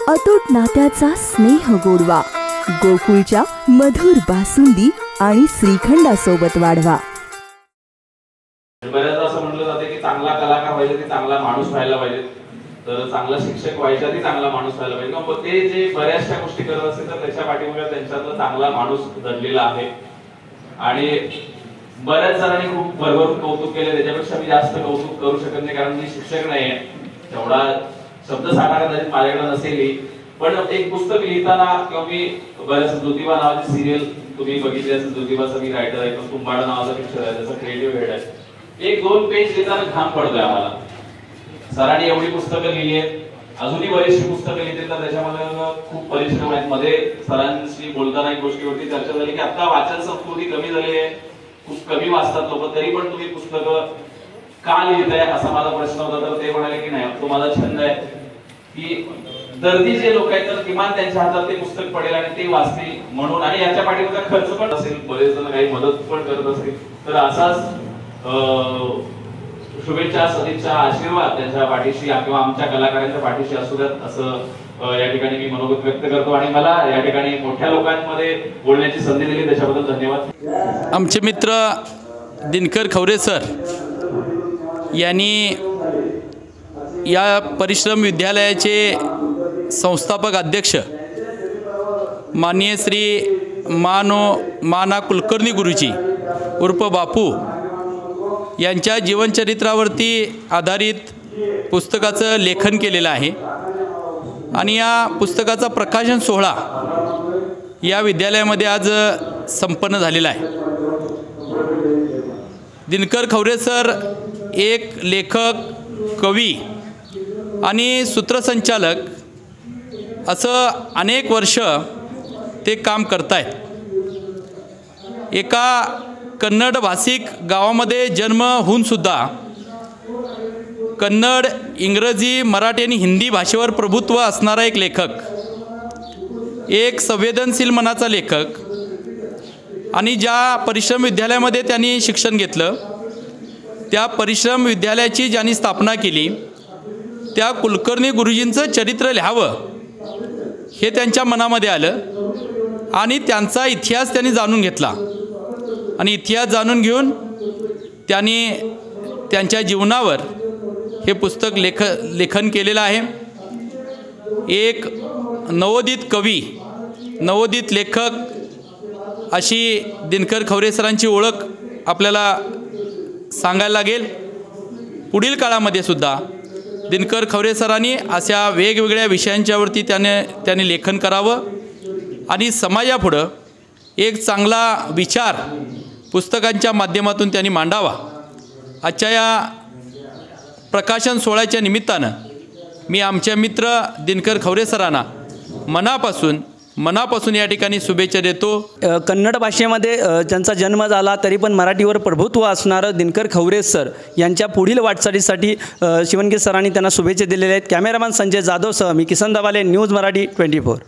अतूट नात्याचा स्नेह गोडवा गोकुळच्या मधुर बासुंदी आणि श्रीखंडासोबत वाढवा। बऱ्याचदा असं म्हटलं जाते की चांगला कलाकार व्हायचा ती चांगला माणूस व्हायला पाहिजे, तर चांगला शिक्षक व्हायचा ती चांगला माणूस व्हायला पाहिजे। मग ते जे बऱ्याचशा गोष्टी करत असतील तर त्याच्या पाठीमागे त्यांच्यातला चांगला माणूस दडलेला आहे। आणि बऱ्याच जणांनी खूप भरभरून कौतुक केले, त्याच्यापेक्षा मी जास्त कौतुक करू शकत नाही कारण मी शिक्षक नाहीये, तेवढा शब्दसाठा कदाचित माझ्याकडे नसेल। पण एक पुस्तक लिहिताना किंवा मी बऱ्याच ज्योतिबा नावाची सिरियल तुम्ही बघितली असेल, ज्योतिबाचा मी रायटर आहे, तुंबाड नावाचा पिक्चर आहे, त्याचा क्रिएटिव्ह हेड आहे। एक दोन पेज लिहिताना घाम पडतोय आम्हाला। सरांनी एवढी पुस्तकं लिहिली आहेत, अजूनही बरीचशी पुस्तकं लिहिली तर त्याच्यामध्ये खूप परिश्रम आहेत। मध्ये सरांशी बोलताना एक गोष्टीवरती चर्चा झाली की आता वाचन संस्कृती कमी झालेली आहे, खूप कमी वाचतात लोक, तरी पण तुम्ही पुस्तकं का लिहिताय असा माझा प्रश्न होता। तर ते म्हणाले की नाही, तो माझा छंद आहे की दर्दी जे लोक आहेत तर किमान त्यांच्या हातात ते पुस्तक पडेल आणि ते वाचतील म्हणून, आणि याच्या पाठीमागे खर्च पण असेल, बरेच जण काही मदत पण करत असतील, तर असाच शुभेच्छा सदिच्छा आशीर्वाद त्यांच्या पाठीशी किंवा आमच्या कलाकारांच्या पाठीशी असू द्यात असं या ठिकाणी मी मनोगत व्यक्त करतो। आणि मला या ठिकाणी मोठ्या लोकांमध्ये बोलण्याची संधी दिली त्याच्याबद्दल धन्यवाद। आमचे मित्र दिनकर खवरे सर यांनी या परिश्रम विद्यालयाचे संस्थापक अध्यक्ष माननीय श्री माना कुलकर्णी गुरुजी उर्फ बापू यांच्या जीवनचरित्रावरती आधारित पुस्तकाचं लेखन केलेलं आहे। आणि या पुस्तकाचा प्रकाशन सोहळा या विद्यालयामध्ये आज संपन्न झालेला आहे। दिनकर खवरे सर एक लेखक, कवी आणि सूत्रसंचालक असं अनेक वर्ष ते काम करतायत। एका कन्नड भाषिक गावामध्ये जन्म होऊन सुद्धा कन्नड, इंग्रजी, मराठी आणि हिंदी भाषेवर प्रभुत्व असणारा एक लेखक, एक संवेदनशील मनाचा लेखक, आणि ज्या परिश्रम विद्यालयामध्ये त्यांनी शिक्षण घेतलं त्या परिश्रम विद्यालयाची ज्यांनी स्थापना केली त्या कुलकर्णी गुरुजींचं चरित्र लिहावं हे त्यांच्या मनामध्ये आलं आणि त्यांचा इतिहास त्यांनी जाणून घेतला। आणि इतिहास जाणून घेऊन त्यांनी त्यांच्या जीवनावर हे पुस्तक लेखन केलेलं आहे। एक नवोदित कवी, नवोदित लेखक अशी दिनकर खवरे सरांची ओळख आपल्याला सांगायला लागेल। पुढील काळामध्ये सुद्धा दिनकर खवरे सरांनी अशा वेगवेगळ्या विषयांच्यावरती त्याने लेखन करावं आणि समाजापुढं एक चांगला विचार पुस्तकांच्या माध्यमातून त्यांनी मांडावा। आजच्या या प्रकाशन सोहळ्याच्या निमित्तानं मी आमच्या मित्र दिनकर खवरे सरांना मनापासून या ठिकाणी शुभेच्छा देतो। कन्नड भाषेमध्ये त्यांचा जन्म झाला तरी पण मराठीवर प्रभुत्व असणारं दिनकर खवरे सर यांच्या पुढील वाटचालीसाठी शिवणगे सरांनी त्यांना शुभेच्छा दिलेल्या आहेत। कॅमेरामॅन संजय जाधवसह मी किसन दवाले, न्यूज मराठी 24।